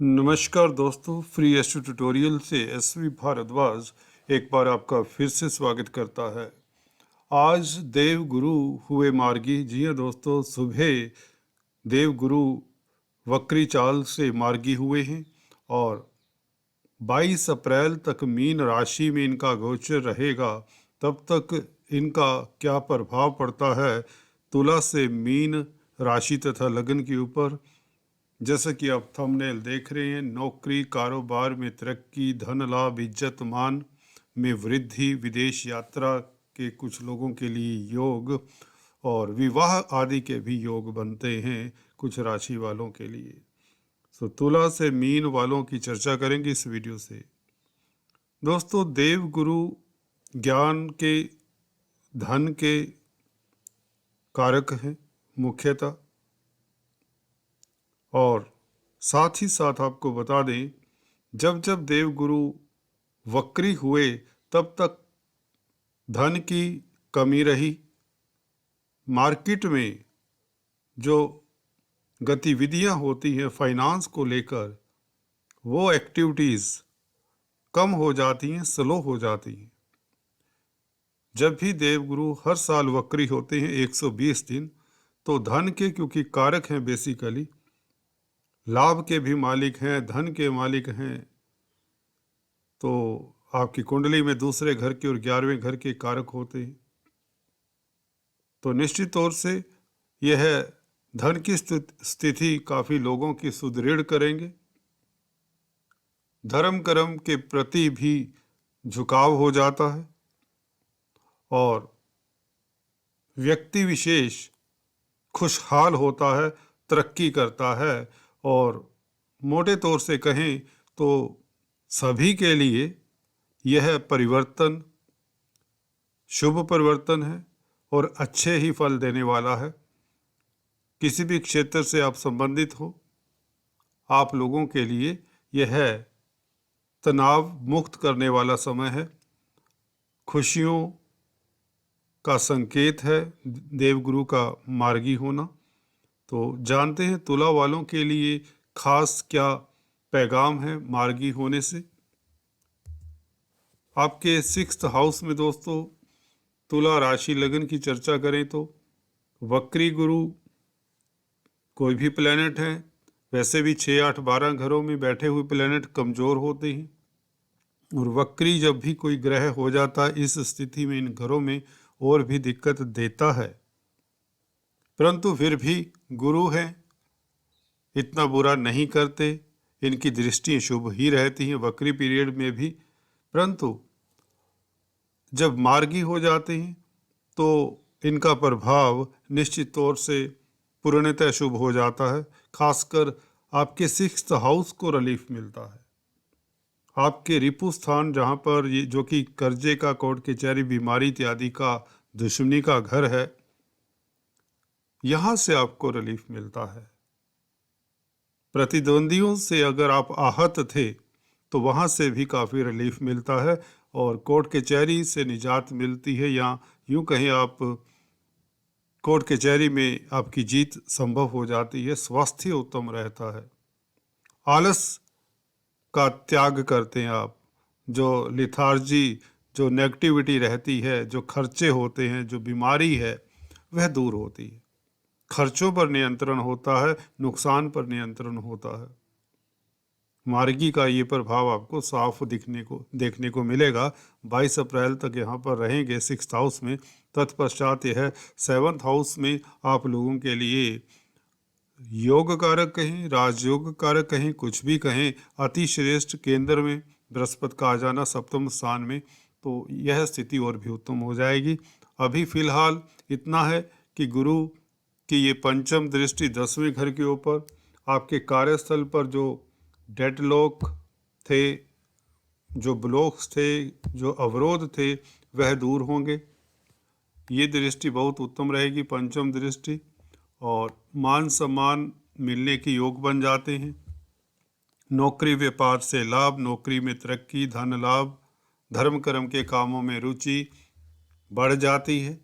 नमस्कार दोस्तों, free astro tutorial से एसवी भारद्वाज एक बार आपका फिर से स्वागत करता है। आज देव गुरु हुए मार्गी। जी हाँ दोस्तों, सुबह देव गुरु वक्री चाल से मार्गी हुए हैं और 22 अप्रैल तक मीन राशि में इनका गोचर रहेगा। तब तक इनका क्या प्रभाव पड़ता है तुला से मीन राशि तथा लगन के ऊपर। जैसा कि आप थंबनेल देख रहे हैं, नौकरी कारोबार में तरक्की, धन लाभ, इज्जत मान में वृद्धि, विदेश यात्रा के कुछ लोगों के लिए योग और विवाह आदि के भी योग बनते हैं कुछ राशि वालों के लिए। तो तुला से मीन वालों की चर्चा करेंगे इस वीडियो से। दोस्तों, देव गुरु ज्ञान के, धन के कारक हैं मुख्यतः, और साथ ही साथ आपको बता दें, जब जब देव गुरु वक्री हुए तब तक धन की कमी रही। मार्केट में जो गतिविधियां होती हैं फाइनेंस को लेकर, वो एक्टिविटीज़ कम हो जाती हैं, स्लो हो जाती हैं। जब भी देवगुरु हर साल वक्री होते हैं 120 दिन, तो धन के, क्योंकि कारक हैं बेसिकली, लाभ के भी मालिक हैं, धन के मालिक हैं, तो आपकी कुंडली में दूसरे घर के और 11वें घर के कारक होते हैं। तो निश्चित तौर से यह धन की स्थिति काफ़ी लोगों की सुदृढ़ करेंगे। धर्म कर्म के प्रति भी झुकाव हो जाता है और व्यक्ति विशेष खुशहाल होता है, तरक्की करता है। और मोटे तौर से कहें तो सभी के लिए यह परिवर्तन शुभ परिवर्तन है और अच्छे ही फल देने वाला है। किसी भी क्षेत्र से आप संबंधित हो, आप लोगों के लिए यह तनाव मुक्त करने वाला समय है। खुशियों का संकेत है देवगुरु का मार्गी होना। तो जानते हैं तुला वालों के लिए खास क्या पैगाम है मार्गी होने से। आपके 6th हाउस में दोस्तों तुला राशि लगन की चर्चा करें तो वक्री गुरु कोई भी प्लेनेट है, वैसे भी 6, 8, 12 घरों में बैठे हुए प्लेनेट कमज़ोर होते हैं, और वक्री जब भी कोई ग्रह हो जाता है इस स्थिति में इन घरों में और भी दिक्कत देता है। परंतु फिर भी गुरु हैं, इतना बुरा नहीं करते, इनकी दृष्टि शुभ ही रहती हैं वक्री पीरियड में भी। परंतु जब मार्गी हो जाते हैं तो इनका प्रभाव निश्चित तौर से पूर्णतः शुभ हो जाता है। खासकर आपके 6th हाउस को रिलीफ मिलता है। आपके रिपु स्थान, जहाँ पर ये जो कि कर्जे का, कोर्ट कचहरी, बीमारी इत्यादि का, दुश्मनी का घर है, यहाँ से आपको रिलीफ मिलता है। प्रतिद्वंदियों से अगर आप आहत थे तो वहाँ से भी काफ़ी रिलीफ मिलता है और कोर्ट कचहरी से निजात मिलती है, या यूँ कहें आप कोर्ट कचहरी में आपकी जीत संभव हो जाती है। स्वास्थ्य उत्तम रहता है, आलस का त्याग करते हैं आप। जो लिथार्जी, जो नेगेटिविटी रहती है, जो खर्चे होते हैं, जो बीमारी है, वह दूर होती है। खर्चों पर नियंत्रण होता है, नुकसान पर नियंत्रण होता है। मार्गी का ये प्रभाव आपको साफ देखने को मिलेगा। 22 अप्रैल तक यहाँ पर रहेंगे 6th हाउस में। तत्पश्चात यह 7th हाउस में आप लोगों के लिए योग कारक कहें, राजयोग कारक कहें, कुछ भी कहें, अति श्रेष्ठ केंद्र में बृहस्पति का आ जाना 7वें स्थान में, तो यह स्थिति और भी उत्तम हो जाएगी। अभी फिलहाल इतना है कि गुरु की ये पंचम दृष्टि 10वें घर के ऊपर, आपके कार्यस्थल पर जो डेडलॉक थे, जो ब्लॉक्स थे, जो अवरोध थे, वह दूर होंगे। ये दृष्टि बहुत उत्तम रहेगी, पंचम दृष्टि, और मान सम्मान मिलने के योग बन जाते हैं। नौकरी व्यापार से लाभ, नौकरी में तरक्की, धन लाभ, धर्म कर्म के कामों में रुचि बढ़ जाती है।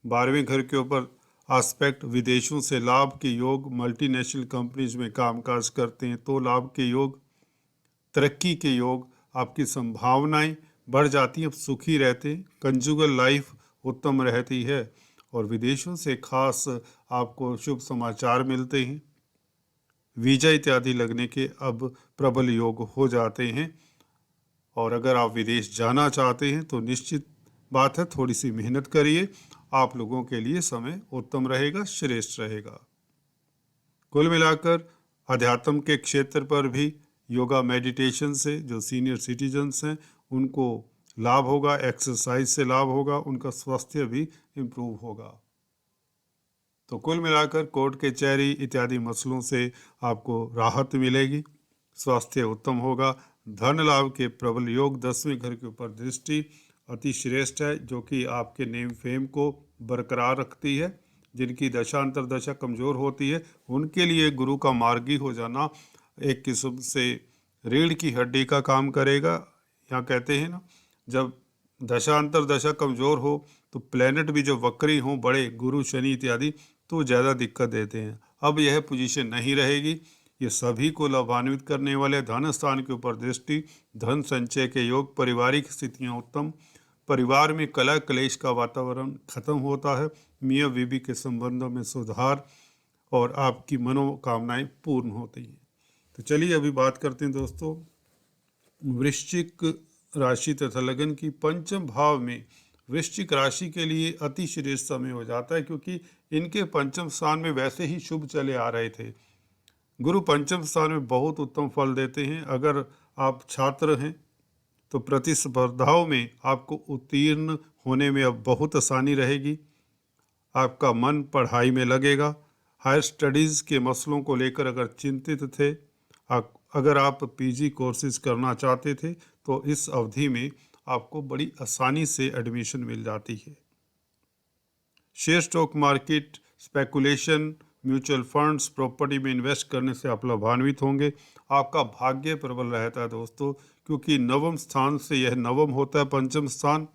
12वें घर के ऊपर एस्पेक्ट विदेशों से लाभ के योग, मल्टीनेशनल कंपनीज में कामकाज करते हैं तो लाभ के योग, तरक्की के योग, आपकी संभावनाएं बढ़ जाती हैं, सुखी रहते हैं, कंजुगल लाइफ उत्तम रहती है और विदेशों से खास आपको शुभ समाचार मिलते हैं। वीजा इत्यादि लगने के अब प्रबल योग हो जाते हैं और अगर आप विदेश जाना चाहते हैं तो निश्चित बात है थोड़ी सी मेहनत करिए, आप लोगों के लिए समय उत्तम रहेगा, श्रेष्ठ रहेगा। कुल मिलाकर अध्यात्म के क्षेत्र पर भी योगा मेडिटेशन से जो सीनियर सिटीजन्स हैं उनको लाभ होगा, एक्सरसाइज से लाभ होगा, उनका स्वास्थ्य भी इम्प्रूव होगा। तो कुल मिलाकर कोर्ट कचहरी इत्यादि मसलों से आपको राहत मिलेगी, स्वास्थ्य उत्तम होगा, धन लाभ के प्रबल योग, 10वें घर के ऊपर दृष्टि अति श्रेष्ठ है जो कि आपके नेम फेम को बरकरार रखती है। जिनकी दशा अंतरदशा कमज़ोर होती है उनके लिए गुरु का मार्गी हो जाना एक किस्म से रीढ़ की हड्डी का काम करेगा। यहाँ कहते हैं ना, जब दशा अंतरदशा कमज़ोर हो तो प्लेनेट भी जो वक्री हों, बड़े गुरु शनि इत्यादि, तो ज़्यादा दिक्कत देते हैं। अब यह पोजीशन नहीं रहेगी, ये सभी को लाभान्वित करने वाले। धन स्थान के ऊपर दृष्टि, धन संचय के योग, पारिवारिक स्थितियाँ उत्तम, परिवार में कलह क्लेश का वातावरण खत्म होता है, मियाँ बीवी के संबंधों में सुधार और आपकी मनोकामनाएं पूर्ण होती हैं। तो चलिए अभी बात करते हैं दोस्तों वृश्चिक राशि तथा लगन की। पंचम भाव में वृश्चिक राशि के लिए अति श्रेष्ठ समय हो जाता है क्योंकि इनके पंचम स्थान में वैसे ही शुभ चले आ रहे थे। गुरु पंचम स्थान में बहुत उत्तम फल देते हैं। अगर आप छात्र हैं तो प्रतिस्पर्धाओं में आपको उत्तीर्ण होने में अब बहुत आसानी रहेगी, आपका मन पढ़ाई में लगेगा। हायर स्टडीज़ के मसलों को लेकर अगर चिंतित थे, अगर आप पीजी कोर्सेज करना चाहते थे तो इस अवधि में आपको बड़ी आसानी से एडमिशन मिल जाती है। Share stock market, speculation, mutual funds, property में इन्वेस्ट करने से आप लाभान्वित होंगे। आपका भाग्य प्रबल रहता है दोस्तों क्योंकि नवम स्थान से यह नवम होता है पंचम स्थान।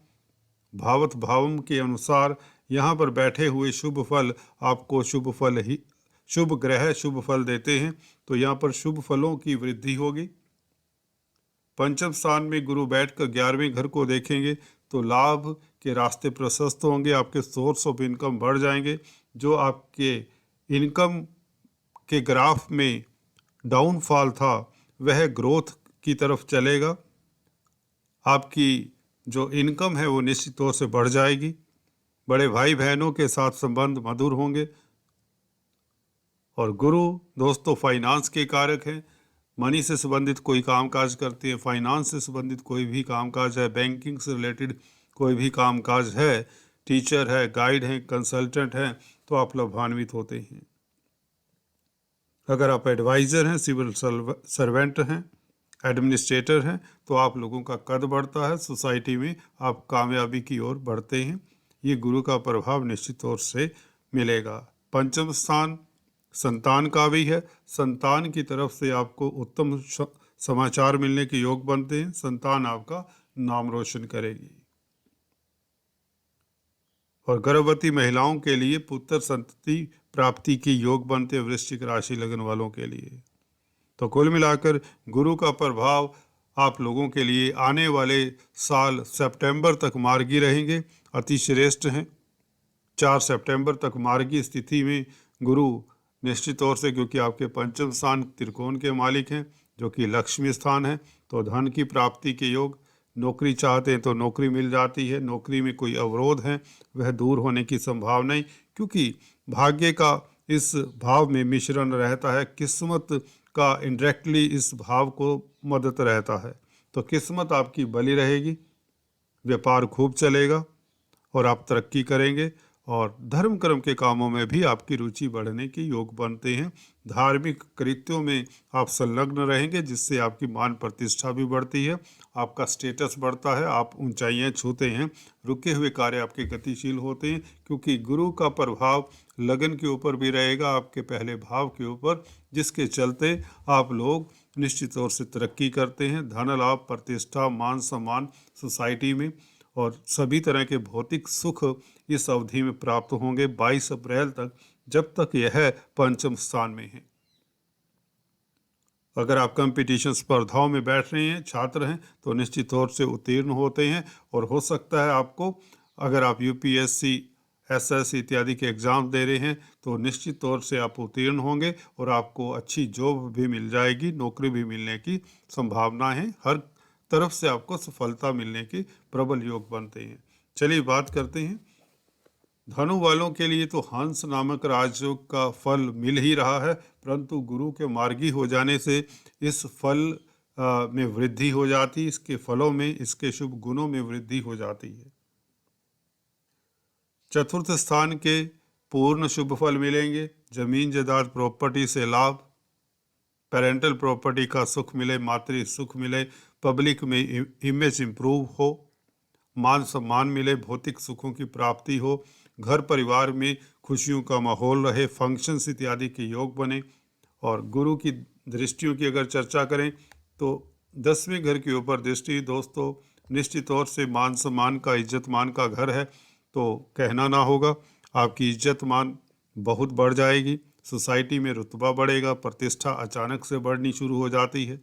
भावत भावम के अनुसार यहाँ पर बैठे हुए शुभ फल आपको शुभ ग्रह शुभ फल देते हैं, तो यहाँ पर शुभ फलों की वृद्धि होगी। पंचम स्थान में गुरु बैठकर 11वें घर को देखेंगे तो लाभ के रास्ते प्रशस्त होंगे, आपके सोर्स ऑफ इनकम बढ़ जाएंगे। जो आपके इनकम के ग्राफ में डाउनफॉल था वह ग्रोथ की तरफ चलेगा। आपकी जो इनकम है वो निश्चित तौर से बढ़ जाएगी। बड़े भाई बहनों के साथ संबंध मधुर होंगे। और गुरु दोस्तों फाइनेंस के कारक हैं। मनी से संबंधित कोई कामकाज करते हैं, फाइनेंस से संबंधित कोई भी कामकाज है, बैंकिंग से रिलेटेड कोई भी कामकाज है, टीचर है, गाइड हैं, कंसल्टेंट हैं, तो आप लाभान्वित होते हैं। अगर आप एडवाइज़र हैं, सिविल सर्वेंट हैं, एडमिनिस्ट्रेटर हैं, तो आप लोगों का कद बढ़ता है, सोसाइटी में आप कामयाबी की ओर बढ़ते हैं। ये गुरु का प्रभाव निश्चित तौर से मिलेगा। पंचम स्थान संतान का भी है, संतान की तरफ से आपको उत्तम समाचार मिलने के योग बनते हैं। संतान आपका नाम रोशन करेगी। और गर्भवती महिलाओं के लिए पुत्र संतति प्राप्ति के योग बनते हैं वृश्चिक राशि लगन वालों के लिए। तो कुल मिलाकर गुरु का प्रभाव आप लोगों के लिए आने वाले साल सितंबर तक मार्गी रहेंगे, अति श्रेष्ठ हैं। 4 सितंबर तक मार्गी स्थिति में गुरु निश्चित तौर से, क्योंकि आपके पंचम स्थान त्रिकोण के मालिक हैं जो कि लक्ष्मी स्थान है, तो धन की प्राप्ति के योग। नौकरी चाहते हैं तो नौकरी मिल जाती है, नौकरी में कोई अवरोध है वह दूर होने की संभावना, क्योंकि भाग्य का इस भाव में मिश्रण रहता है, किस्मत का इनडायरेक्टली इस भाव को मदद रहता है। तो किस्मत आपकी बली रहेगी, व्यापार खूब चलेगा और आप तरक्की करेंगे और धर्म कर्म के कामों में भी आपकी रुचि बढ़ने के योग बनते हैं। धार्मिक कृत्यों में आप संलग्न रहेंगे जिससे आपकी मान प्रतिष्ठा भी बढ़ती है, आपका स्टेटस बढ़ता है, आप ऊंचाइयां छूते हैं, रुके हुए कार्य आपके गतिशील होते हैं, क्योंकि गुरु का प्रभाव लगन के ऊपर भी रहेगा, आपके पहले भाव के ऊपर, जिसके चलते आप लोग निश्चित तौर से तरक्की करते हैं। धन लाभ, प्रतिष्ठा, मान सम्मान सोसाइटी में और सभी तरह के भौतिक सुख इस अवधि में प्राप्त होंगे 22 अप्रैल तक, जब तक यह पंचम स्थान में है। अगर आप कंपटीशन स्पर्धाओं में बैठ रहे हैं, छात्र हैं, तो निश्चित तौर से उत्तीर्ण होते हैं। और हो सकता है आपको, अगर आप यूपीएससी, एसएससी इत्यादि के एग्ज़ाम दे रहे हैं, तो निश्चित तौर से आप उत्तीर्ण होंगे और आपको अच्छी जॉब भी मिल जाएगी, नौकरी भी मिलने की संभावना है। हर तरफ से आपको सफलता मिलने के प्रबल योग बनते हैं। चलिए बात करते हैं धनु वालों के लिए। तो हंस नामक राजयोग का फल मिल ही रहा है, परंतु गुरु के मार्गी हो जाने से इस फल में वृद्धि हो जाती है, इसके फलों में, इसके शुभ गुणों में वृद्धि हो जाती है। चतुर्थ स्थान के पूर्ण शुभ फल मिलेंगे, जमीन जायदाद प्रॉपर्टी से लाभ, पेरेंटल प्रॉपर्टी का सुख मिले, मातृ सुख मिले, पब्लिक में इमेज इम्प्रूव हो, मान सम्मान मिले, भौतिक सुखों की प्राप्ति हो, घर परिवार में खुशियों का माहौल रहे, फंक्शंस इत्यादि के योग बने। और गुरु की दृष्टियों की अगर चर्चा करें तो 10वें घर के ऊपर दृष्टि दोस्तों निश्चित तौर से मान सम्मान का, इज्जत मान का घर है, तो कहना ना होगा। आपकी इज्जत मान बहुत बढ़ जाएगी, सोसाइटी में रुतबा बढ़ेगा, प्रतिष्ठा अचानक से बढ़नी शुरू हो जाती है।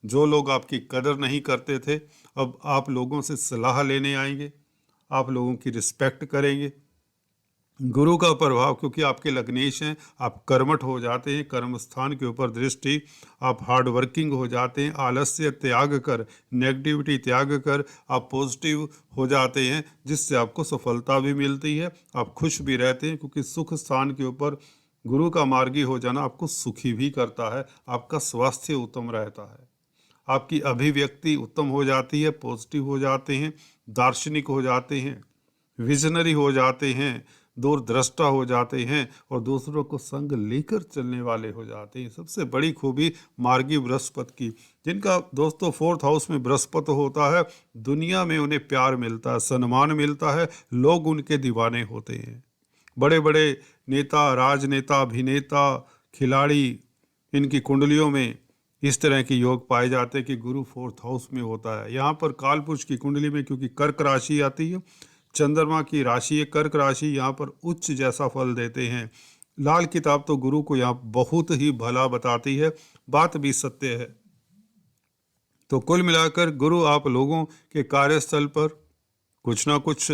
जो लोग आपकी कदर नहीं करते थे, अब आप लोगों से सलाह लेने आएंगे, आप लोगों की रिस्पेक्ट करेंगे। गुरु का प्रभाव, क्योंकि आपके लग्नेश हैं, आप कर्मठ हो जाते हैं, कर्म स्थान के ऊपर दृष्टि, आप हार्ड वर्किंग हो जाते हैं, आलस्य त्याग कर, नेगेटिविटी त्याग कर आप पॉजिटिव हो जाते हैं, जिससे आपको सफलता भी मिलती है, आप खुश भी रहते हैं। क्योंकि सुख स्थान के ऊपर गुरु का मार्गी हो जाना आपको सुखी भी करता है, आपका स्वास्थ्य उत्तम रहता है, आपकी अभिव्यक्ति उत्तम हो जाती है, पॉजिटिव हो जाते हैं, दार्शनिक हो जाते हैं, विजनरी हो जाते हैं, दूरदृष्टा हो जाते हैं और दूसरों को संग लेकर चलने वाले हो जाते हैं। सबसे बड़ी खूबी मार्गी बृहस्पति की, जिनका दोस्तों 4th हाउस में बृहस्पति होता है, दुनिया में उन्हें प्यार मिलता है, सम्मान मिलता है, लोग उनके दीवाने होते हैं। बड़े बड़े नेता, राजनेता, अभिनेता, खिलाड़ी, इनकी कुंडलियों में इस तरह के योग पाए जाते हैं कि गुरु 4th हाउस में होता है। यहाँ पर कालपुरुष की कुंडली में क्योंकि कर्क राशि आती है, चंद्रमा की राशि है कर्क राशि, यहाँ पर उच्च जैसा फल देते हैं। लाल किताब तो गुरु को यहाँ बहुत ही भला बताती है, बात भी सत्य है। तो कुल मिलाकर गुरु आप लोगों के कार्यस्थल पर कुछ ना कुछ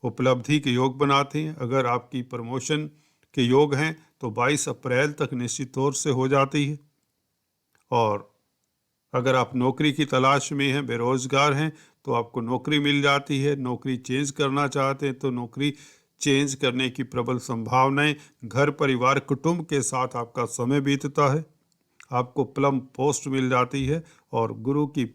उपलब्धि के योग बनाते हैं। अगर आपकी प्रमोशन के योग हैं तो 22 अप्रैल तक निश्चित तौर से हो जाती है। और अगर आप नौकरी की तलाश में हैं, बेरोजगार हैं, तो आपको नौकरी मिल जाती है। नौकरी चेंज करना चाहते हैं तो नौकरी चेंज करने की प्रबल संभावनाएं, घर परिवार कुटुंब के साथ आपका समय बीतता है, आपको प्लम पोस्ट मिल जाती है। और गुरु की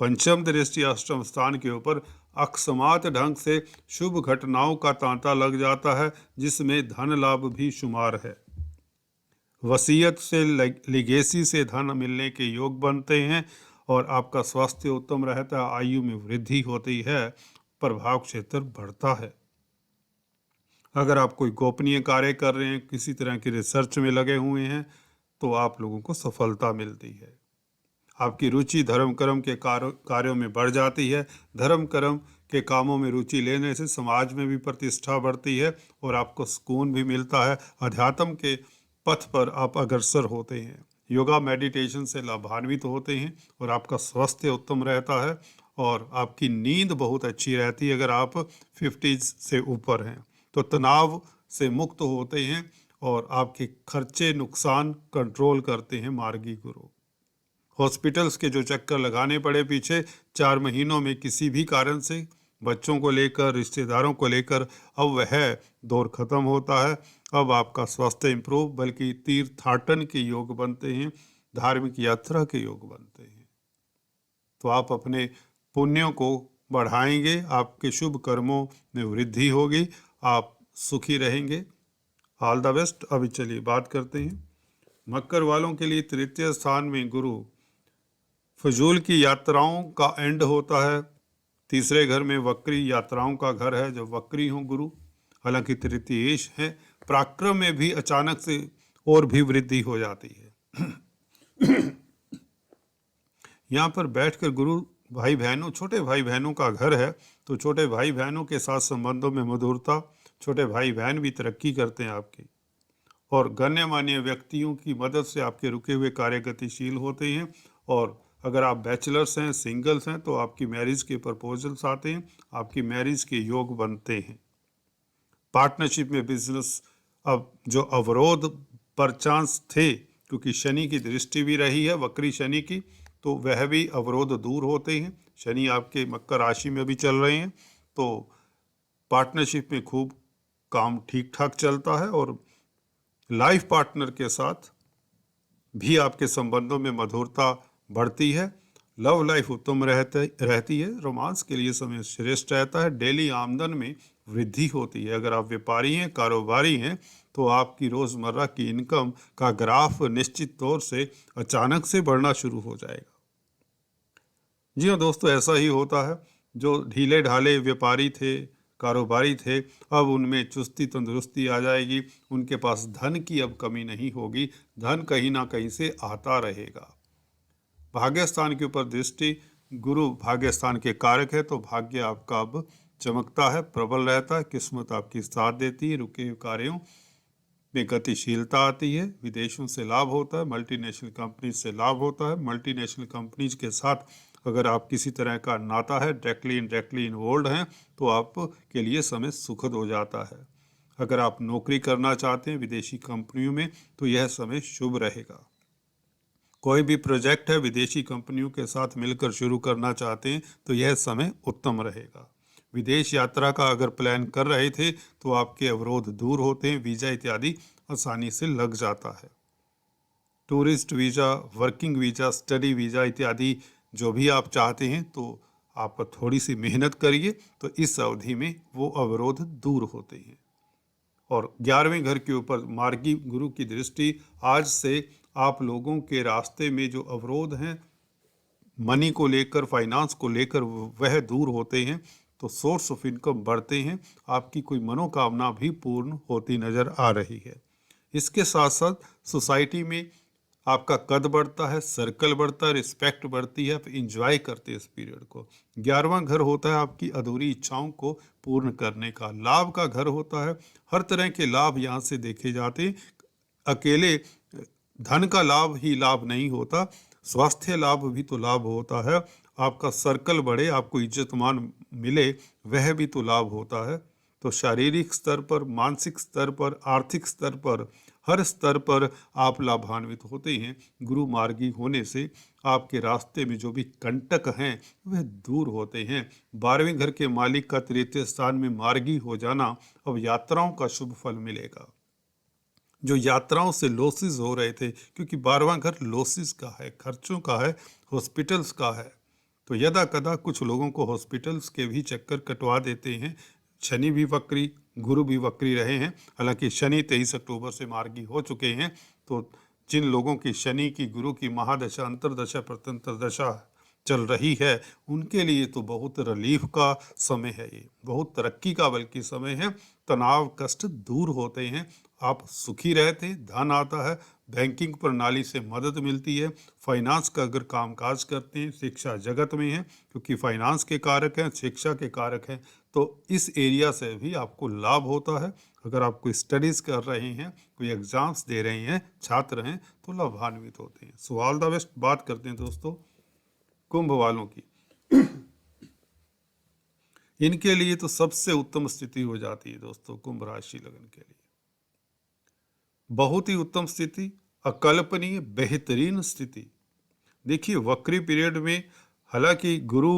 पंचम दृष्टि अष्टम स्थान के ऊपर अकस्मात ढंग से शुभ घटनाओं का तांता लग जाता है, जिसमें धन लाभ भी शुमार है। वसीयत से, लिगेसी से धन मिलने के योग बनते हैं और आपका स्वास्थ्य उत्तम रहता है, आयु में वृद्धि होती है, प्रभाव क्षेत्र बढ़ता है। अगर आप कोई गोपनीय कार्य कर रहे हैं, किसी तरह की रिसर्च में लगे हुए हैं, तो आप लोगों को सफलता मिलती है। आपकी रुचि धर्म कर्म के कार्यों में बढ़ जाती है। धर्म कर्म के कामों में रुचि लेने से समाज में भी प्रतिष्ठा बढ़ती है और आपको सुकून भी मिलता है। अध्यात्म के पथ पर आप अग्रसर होते हैं, योगा मेडिटेशन से लाभान्वित होते हैं और आपका स्वास्थ्य उत्तम रहता है और आपकी नींद बहुत अच्छी रहती है। अगर आप 50 से ऊपर हैं तो तनाव से मुक्त होते हैं और आपके खर्चे नुकसान कंट्रोल करते हैं मार्गी गुरु। हॉस्पिटल्स के जो चक्कर लगाने पड़े पीछे 4 महीनों में किसी भी कारण से, बच्चों को लेकर, रिश्तेदारों को लेकर, अब वह दौर खत्म होता है। अब आपका स्वास्थ्य इम्प्रूव, बल्कि तीर्थाटन के योग बनते हैं, धार्मिक यात्रा के योग बनते हैं। तो आप अपने पुण्यों को बढ़ाएंगे, आपके शुभ कर्मों में वृद्धि होगी, आप सुखी रहेंगे। All the best. अभी चलिए बात करते हैं मकर वालों के लिए। तृतीय स्थान में गुरु फजूल की यात्राओं का एंड होता है। तीसरे घर में वक्री यात्राओं का घर है, जब वक्री हों गुरु, हालांकि तृतीयेश है, पराक्रम में भी अचानक से और भी वृद्धि हो जाती है। यहाँ पर बैठकर गुरु भाई बहनों, छोटे भाई बहनों का घर है, तो छोटे भाई बहनों के साथ संबंधों में मधुरता, छोटे भाई बहन भी तरक्की करते हैं आपके, और गण्यमान्य व्यक्तियों की मदद से आपके रुके हुए कार्य गतिशील होते हैं। और अगर आप बैचलर्स हैं, सिंगल्स हैं, तो आपकी मैरिज के प्रपोजल्स आते हैं, आपकी मैरिज के योग बनते हैं। पार्टनरशिप में बिजनेस, अब जो अवरोध पर चांस थे, क्योंकि शनि की दृष्टि भी रही है, वक्री शनि की, तो वह भी अवरोध दूर होते हैं। शनि आपके मकर राशि में भी चल रहे हैं, तो पार्टनरशिप में खूब काम ठीक ठाक चलता है, और लाइफ पार्टनर के साथ भी आपके संबंधों में मधुरता बढ़ती है। लव लाइफ उत्तम रहती है। रोमांस के लिए समय श्रेष्ठ रहता है। डेली आमदन में वृद्धि होती है। अगर आप व्यापारी हैं, कारोबारी हैं, तो आपकी रोज़मर्रा की इनकम का ग्राफ निश्चित तौर से अचानक से बढ़ना शुरू हो जाएगा। जी हाँ दोस्तों, ऐसा ही होता है। जो ढीले ढाले व्यापारी थे, कारोबारी थे, अब उनमें चुस्ती तंदुरुस्ती आ जाएगी। उनके पास धन की अब कमी नहीं होगी। धन कहीं ना कहीं से आता रहेगा। भाग्यस्थान के ऊपर दृष्टि, गुरु भाग्यस्थान के कारक है, तो भाग्य आपका अब चमकता है, प्रबल रहता है, किस्मत आपकी साथ देती है, रुके हुए कार्यों में गतिशीलता आती है, विदेशों से लाभ होता है, मल्टीनेशनल कंपनीज से लाभ होता है। मल्टीनेशनल कंपनीज के साथ अगर आप किसी तरह का नाता है, डायरेक्टली इनडायरेक्टली इन्वॉल्व हैं, तो आपके लिए समय सुखद हो जाता है। अगर आप नौकरी करना चाहते हैं विदेशी कंपनियों में, तो यह समय शुभ रहेगा। कोई भी प्रोजेक्ट है विदेशी कंपनियों के साथ मिलकर शुरू करना चाहते हैं, तो यह समय उत्तम रहेगा। विदेश यात्रा का अगर प्लान कर रहे थे, तो आपके अवरोध दूर होते हैं, वीज़ा इत्यादि आसानी से लग जाता है। Tourist visa, working visa, study visa इत्यादि जो भी आप चाहते हैं, तो आप थोड़ी सी मेहनत करिए, तो इस अवधि में वो अवरोध दूर होते हैं। और 11वें घर के ऊपर मार्गी गुरु की दृष्टि, आज से आप लोगों के रास्ते में जो अवरोध हैं मनी को लेकर, फाइनेंस को लेकर, वह दूर होते हैं, तो सोर्स ऑफ इनकम बढ़ते हैं, आपकी कोई मनोकामना भी पूर्ण होती नज़र आ रही है। इसके साथ साथ सोसाइटी में आपका कद बढ़ता है, सर्कल बढ़ता है, रिस्पेक्ट बढ़ती है, आप इंजॉय करते हैं इस पीरियड को। 11वां घर होता है आपकी अधूरी इच्छाओं को पूर्ण करने का। लाभ का घर होता है, हर तरह के लाभ यहाँ से देखे जाते हैं। अकेले धन का लाभ ही लाभ नहीं होता, स्वास्थ्य लाभ भी तो लाभ होता है। आपका सर्कल बढ़े, आपको इज्जत मान मिले, वह भी तो लाभ होता है। तो शारीरिक स्तर पर, मानसिक स्तर पर, आर्थिक स्तर पर, हर स्तर पर आप लाभान्वित होते हैं। गुरु मार्गी होने से आपके रास्ते में जो भी कंटक हैं वह दूर होते हैं। 12वें घर के मालिक का तृतीय स्थान में मार्गी हो जाना, अब यात्राओं का शुभ फल मिलेगा। जो यात्राओं से लॉसेस हो रहे थे, क्योंकि 12वां घर लॉसेस का है, खर्चों का है, हॉस्पिटल्स का है, तो यदा कदा कुछ लोगों को हॉस्पिटल्स के भी चक्कर कटवा देते हैं। शनि भी वक्री, गुरु भी वक्री रहे हैं। हालांकि शनि 23 अक्टूबर से मार्गी हो चुके हैं, तो जिन लोगों की शनि की, गुरु की महादशा, अंतरदशा, प्रत्यंतर दशा चल रही है, उनके लिए तो बहुत रिलीफ का समय है, ये बहुत तरक्की का बल्कि समय है। तनाव कष्ट दूर होते हैं, आप सुखी रहते हैं, धन आता है, बैंकिंग प्रणाली से मदद मिलती है। फाइनेंस का अगर कामकाज करते हैं, शिक्षा जगत में है, क्योंकि फाइनेंस के कारक हैं, शिक्षा के कारक हैं, तो इस एरिया से भी आपको लाभ होता है। अगर आप कोई स्टडीज़ कर रहे हैं, कोई एग्ज़ाम्स दे रहे हैं, छात्र हैं, तो लाभान्वित होते हैं। So all the best. बात करते हैं दोस्तों कुंभ वालों की। इनके लिए तो सबसे उत्तम स्थिति हो जाती है दोस्तों, कुंभ राशि लगन के लिए बहुत ही उत्तम स्थिति, अकल्पनीय बेहतरीन स्थिति। देखिए वक्री पीरियड में हालांकि गुरु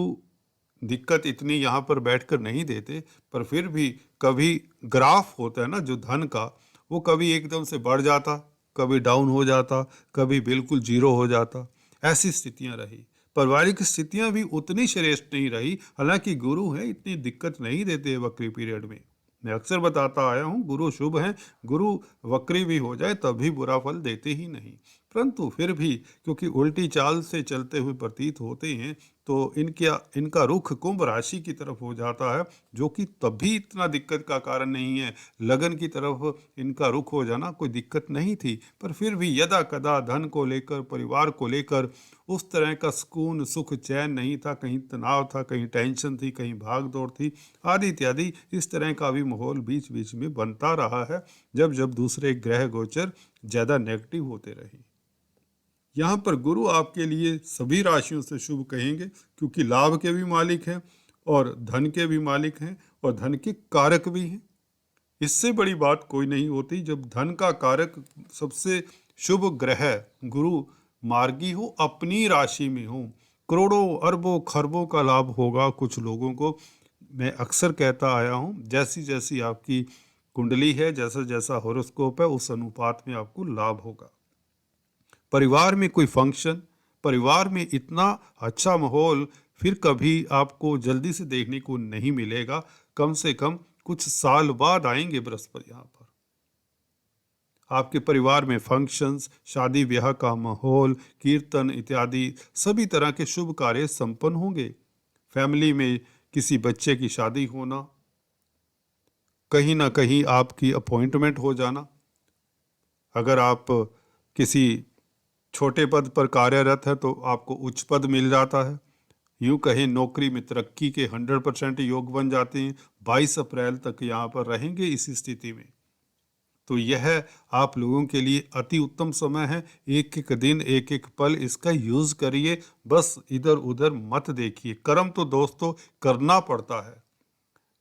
दिक्कत इतनी यहाँ पर बैठकर नहीं देते, पर फिर भी कभी ग्राफ होता है ना जो धन का, वो कभी एकदम से बढ़ जाता, कभी डाउन हो जाता, कभी बिल्कुल जीरो हो जाता, ऐसी स्थितियाँ रही। पारिवारिक स्थितियाँ भी उतनी श्रेष्ठ नहीं रही। हालांकि गुरु हैं, इतनी दिक्कत नहीं देते वक्री पीरियड में। मैं अक्सर बताता आया हूँ, गुरु शुभ हैं, गुरु वक्री भी हो जाए तब भी बुरा फल देते ही नहीं। परंतु फिर भी क्योंकि उल्टी चाल से चलते हुए प्रतीत होते हैं, तो इनका रुख कुंभ राशि की तरफ हो जाता है, जो कि तभी इतना दिक्कत का कारण नहीं है। लगन की तरफ इनका रुख हो जाना कोई दिक्कत नहीं थी, पर फिर भी यदा कदा धन को लेकर, परिवार को लेकर उस तरह का सुकून, सुख, चैन नहीं था। कहीं तनाव था, कहीं टेंशन थी, कहीं भाग दौड़ थी, आदि इत्यादि। इस तरह का भी माहौल बीच बीच में बनता रहा है, जब जब दूसरे ग्रह गोचर ज़्यादा नेगेटिव होते रहे। यहाँ पर गुरु आपके लिए सभी राशियों से शुभ कहेंगे, क्योंकि लाभ के भी मालिक हैं और धन के भी मालिक हैं और धन के कारक भी हैं। इससे बड़ी बात कोई नहीं होती जब धन का कारक सबसे शुभ ग्रह गुरु मार्गी हो, अपनी राशि में हो। करोड़ों अरबों खरबों का लाभ होगा कुछ लोगों को। मैं अक्सर कहता आया हूँ, जैसी जैसी आपकी कुंडली है, जैसा जैसा हॉरोस्कोप है, उस अनुपात में आपको लाभ होगा। परिवार में कोई फंक्शन, परिवार में इतना अच्छा माहौल फिर कभी आपको जल्दी से देखने को नहीं मिलेगा। कम से कम कुछ साल बाद आएंगे बृहस्पति यहाँ पर। आपके परिवार में फंक्शंस, शादी ब्याह का माहौल, कीर्तन इत्यादि सभी तरह के शुभ कार्य संपन्न होंगे। फैमिली में किसी बच्चे की शादी होना, कहीं ना कहीं आपकी अपॉइंटमेंट हो जाना, अगर आप किसी छोटे पद पर कार्यरत है तो आपको उच्च पद मिल जाता है। यूँ कहें नौकरी में तरक्की के 100% योग बन जाते हैं। 22 अप्रैल तक यहाँ पर रहेंगे इस स्थिति में। तो यह आप लोगों के लिए अति उत्तम समय है। एक एक दिन, एक एक पल इसका यूज़ करिए, बस इधर उधर मत देखिए। कर्म तो दोस्तों करना पड़ता है,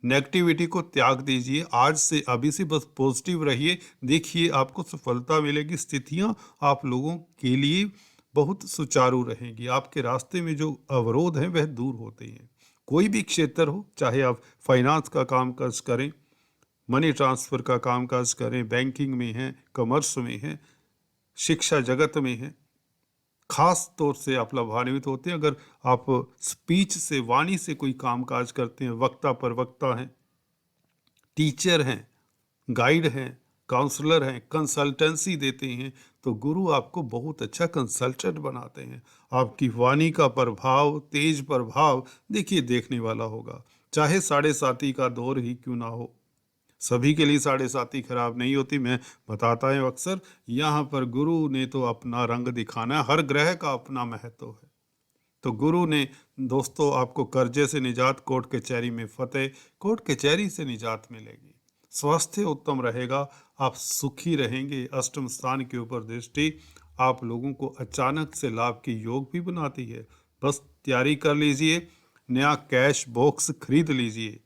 नेगेटिविटी को त्याग दीजिए। आज से, अभी से बस पॉजिटिव रहिए, देखिए आपको सफलता मिलेगी। स्थितियां आप लोगों के लिए बहुत सुचारू रहेंगी। आपके रास्ते में जो अवरोध हैं वह दूर होते हैं। कोई भी क्षेत्र हो, चाहे आप फाइनेंस का कामकाज करें, मनी ट्रांसफ़र का कामकाज करें, बैंकिंग में हैं, कॉमर्स में हैं, शिक्षा जगत में हैं, खास तौर से आप लाभान्वित होते हैं अगर आप स्पीच से, वाणी से कोई कामकाज करते हैं, वक्ता प्रवक्ता हैं, टीचर हैं, गाइड हैं, काउंसलर हैं, कंसल्टेंसी देते हैं, तो गुरु आपको बहुत अच्छा कंसल्टेंट बनाते हैं। आपकी वाणी का प्रभाव, तेज प्रभाव देखिए देखने वाला होगा। चाहे 7.5 का दौर ही क्यों ना हो, सभी के लिए 7.5 खराब नहीं होती। मैं बताता हूँ अक्सर, यहाँ पर गुरु ने तो अपना रंग दिखाना है। हर ग्रह का अपना महत्व है। तो गुरु ने दोस्तों आपको कर्जे से निजात, कोर्ट कचहरी में फतेह, कोर्ट कचहरी से निजात मिलेगी, स्वास्थ्य उत्तम रहेगा, आप सुखी रहेंगे। अष्टम स्थान के ऊपर दृष्टि आप लोगों को अचानक से लाभ की योग भी बनाती है। बस तैयारी कर लीजिए, नया कैश बॉक्स खरीद लीजिए।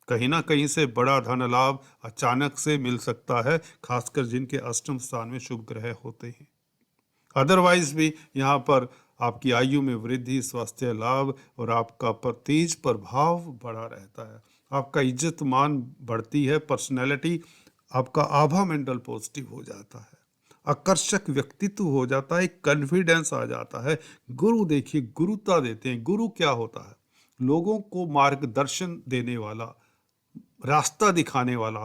कहीं ना कहीं से बड़ा धन लाभ अचानक से मिल सकता है, खासकर जिनके अष्टम स्थान में शुभ ग्रह होते हैं। अदरवाइज भी यहाँ पर आपकी आयु में वृद्धि, स्वास्थ्य लाभ और आपका तेज प्रभाव बढ़ा रहता है। आपका इज्जत मान बढ़ती है, पर्सनैलिटी, आपका आभा मंडल पॉजिटिव हो जाता है, आकर्षक व्यक्तित्व हो जाता है, कॉन्फिडेंस आ जाता है। गुरु देखिए गुरुता देते हैं। गुरु क्या होता है? लोगों को मार्गदर्शन देने वाला, रास्ता दिखाने वाला।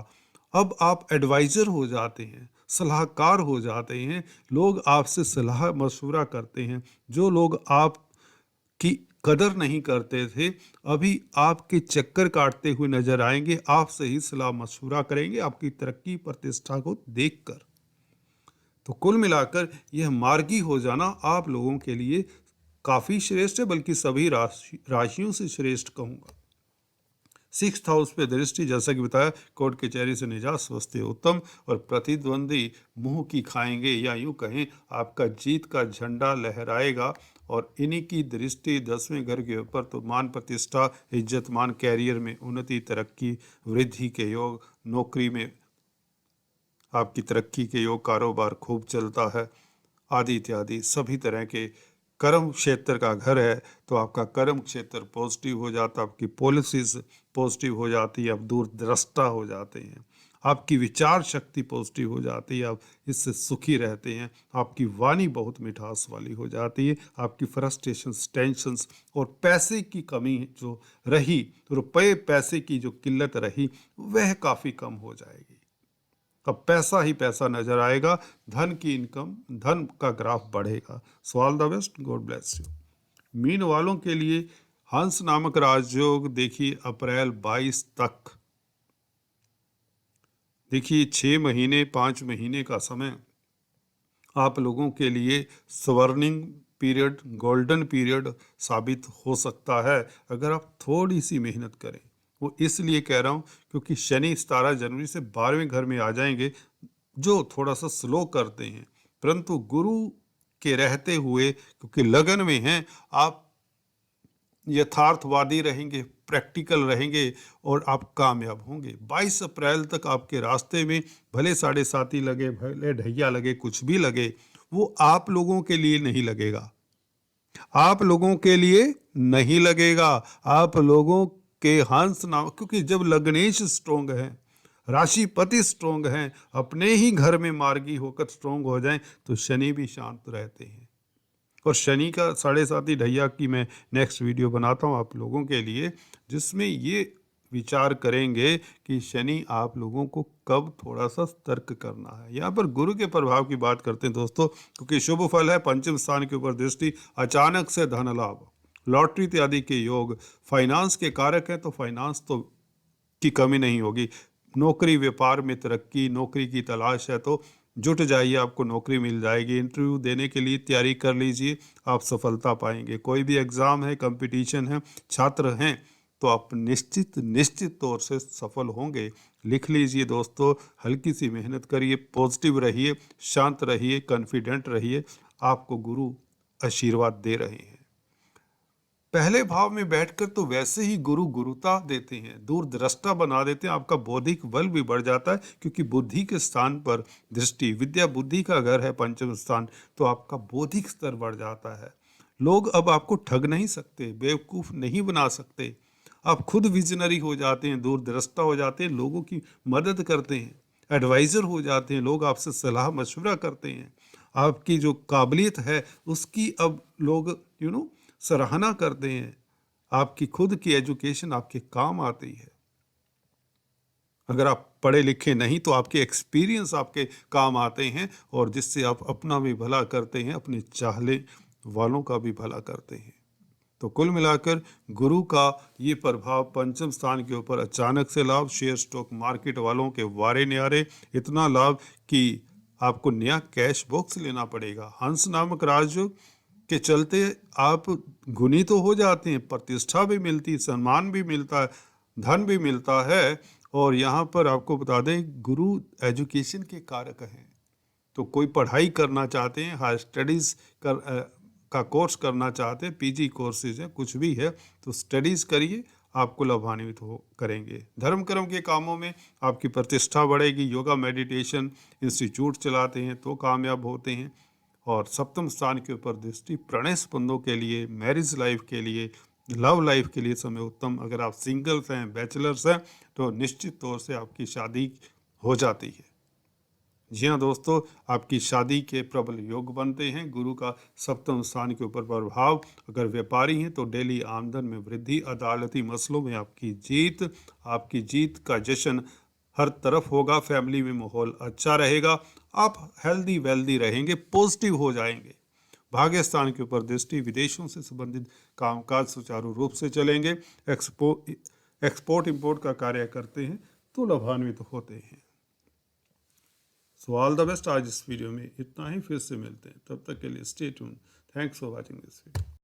अब आप एडवाइज़र हो जाते हैं, सलाहकार हो जाते हैं। लोग आपसे सलाह मशवरा करते हैं। जो लोग आपकी कदर नहीं करते थे, अभी आपके चक्कर काटते हुए नजर आएंगे, आपसे ही सलाह मशवरा करेंगे आपकी तरक्की प्रतिष्ठा को देखकर। तो कुल मिलाकर यह मार्गी हो जाना आप लोगों के लिए काफ़ी श्रेष्ठ है, बल्कि सभी राशियों से श्रेष्ठ कहूँगा। 6th हाउस पे दृष्टि, जैसा कि बताया, कोर्ट कचहरी से निजात, स्वास्थ्य उत्तम और प्रतिद्वंदी मुंह की खाएंगे, या यूं कहें आपका जीत का झंडा लहराएगा। और इन्हीं की दृष्टि 10वें घर के ऊपर, तो मान प्रतिष्ठा, इज्जत मान, कैरियर में उन्नति, तरक्की, वृद्धि के योग, नौकरी में आपकी तरक्की के योग, कारोबार खूब चलता है, आदि इत्यादि सभी तरह के। कर्म क्षेत्र का घर है तो आपका कर्म क्षेत्र पॉजिटिव हो जाता है, आपकी पॉलिसीज पॉजिटिव हो जाती है, आप दूरदृष्टा हो जाते हैं, आपकी विचार शक्ति पॉजिटिव हो जाती है, आप इससे सुखी रहते हैं, आपकी वाणी बहुत मिठास वाली हो जाती है, आपकी फ्रस्ट्रेशंस, टेंशन्स और पैसे की कमी जो रही, रुपए पैसे की जो किल्लत रही, वह काफ़ी कम हो जाएगी। तब पैसा ही पैसा नजर आएगा, धन की इनकम, धन का ग्राफ बढ़ेगा। So all the best, God bless you. Mean वालों के लिए हंस नामक राजयोग देखिए अप्रैल 22 तक, देखिए 6 महीने 5 महीने का समय आप लोगों के लिए स्वर्णिम पीरियड, गोल्डन पीरियड साबित हो सकता है अगर आप थोड़ी सी मेहनत करें। वो इसलिए कह रहा हूँ क्योंकि शनि 17 जनवरी से 12वें घर में आ जाएंगे, जो थोड़ा सा स्लो करते हैं, परंतु गुरु के रहते हुए क्योंकि लगन में हैं आप, यथार्थवादी रहेंगे, प्रैक्टिकल रहेंगे और आप कामयाब होंगे। 22 अप्रैल तक आपके रास्ते में भले 7.5 लगे, भले ढैया लगे, कुछ भी लगे, वो आप लोगों के लिए नहीं लगेगा, आप लोगों के लिए नहीं लगेगा। आप लोगों के हंस नाम, क्योंकि जब लग्नेश स्ट्रोंग है, राशिपति स्ट्रोंग हैं, अपने ही घर में मार्गी होकर स्ट्रोंग हो जाएं, तो शनि भी शांत रहते हैं। और शनि का 7.5 ढैया की मैं नेक्स्ट वीडियो बनाता हूँ आप लोगों के लिए, जिसमें ये विचार करेंगे कि शनि आप लोगों को कब थोड़ा सा सतर्क करना है। यहाँ पर गुरु के प्रभाव की बात करते हैं दोस्तों, क्योंकि शुभ फल है, पंचम स्थान के ऊपर दृष्टि, अचानक से धन लाभ, लॉटरी इत्यादि के योग, फाइनेंस के कारक है, तो फाइनेंस तो की कमी नहीं होगी। नौकरी व्यापार में तरक्की, नौकरी की तलाश है तो जुट जाइए, आपको नौकरी मिल जाएगी। इंटरव्यू देने के लिए तैयारी कर लीजिए, आप सफलता पाएंगे। कोई भी एग्ज़ाम है, कंपटीशन है, छात्र हैं, तो आप निश्चित तौर से सफल होंगे। लिख लीजिए दोस्तों, हल्की सी मेहनत करिए, पॉजिटिव रहिए, शांत रहिए, कॉन्फिडेंट रहिए, आपको गुरु आशीर्वाद दे रहे हैं। पहले भाव में बैठकर तो वैसे ही गुरु गुरुता देते हैं, दूरदृष्टा बना देते हैं, आपका बौद्धिक बल भी बढ़ जाता है, क्योंकि बुद्धि के स्थान पर दृष्टि, विद्या बुद्धि का घर है पंचम स्थान, तो आपका बौद्धिक स्तर बढ़ जाता है। लोग अब आपको ठग नहीं सकते, बेवकूफ़ नहीं बना सकते, आप खुद विजनरी हो जाते हैं, दूरदृष्टा हो जाते हैं, लोगों की मदद करते हैं, एडवाइज़र हो जाते हैं, लोग आपसे सलाह मशवरा करते हैं, आपकी जो काबिलियत है उसकी अब लोग सराहना करते हैं। आपकी खुद की एजुकेशन आपके काम आती है। अगर आप पढ़े लिखे नहीं तो आपके एक्सपीरियंस आपके काम आते हैं, और जिससे आप अपना भी भला करते हैं, अपने चाहने वालों का भी भला करते हैं। तो कुल मिलाकर गुरु का ये प्रभाव पंचम स्थान के ऊपर, अचानक से लाभ, शेयर स्टॉक मार्केट वालों के वारे न्यारे, इतना लाभ कि आपको नया कैश बॉक्स लेना पड़ेगा। हंस नामक राजयोग के चलते आप गुनी तो हो जाते हैं, प्रतिष्ठा भी मिलती है, सम्मान भी मिलता है, धन भी मिलता है। और यहाँ पर आपको बता दें, गुरु एजुकेशन के कारक हैं, तो कोई पढ़ाई करना चाहते हैं, हायर स्टडीज़ का कोर्स करना चाहते हैं, पीजी कोर्सेज है, कुछ भी है, तो स्टडीज़ करिए, आपको लाभान्वित हो करेंगे। धर्म कर्म के कामों में आपकी प्रतिष्ठा बढ़ेगी, योगा मेडिटेशन इंस्टीट्यूट चलाते हैं तो कामयाब होते हैं। और सप्तम स्थान के ऊपर दृष्टि, प्रणय संबंधों के लिए, मैरिज लाइफ के लिए, लव लाइफ के लिए समय उत्तम। अगर आप सिंगल्स हैं, बैचलर्स हैं, तो निश्चित तौर से आपकी शादी हो जाती है। जी हाँ दोस्तों, आपकी शादी के प्रबल योग बनते हैं। गुरु का सप्तम स्थान के ऊपर प्रभाव, अगर व्यापारी हैं तो डेली आमदन में वृद्धि, अदालती मसलों में आपकी जीत का जश्न हर तरफ होगा, फैमिली में माहौल अच्छा रहेगा, आप हेल्दी वेल्दी रहेंगे, पॉजिटिव हो जाएंगे। भाग्य स्थान के ऊपर दृष्टि, विदेशों से संबंधित कामकाज सुचारू रूप से चलेंगे। एक्सपोर्ट इंपोर्ट का कार्य करते हैं तो लाभान्वित होते हैं। So all the best. आज इस वीडियो में इतना ही, फिर से मिलते हैं, तब तक के लिए stay tune. Thanks for watching this video.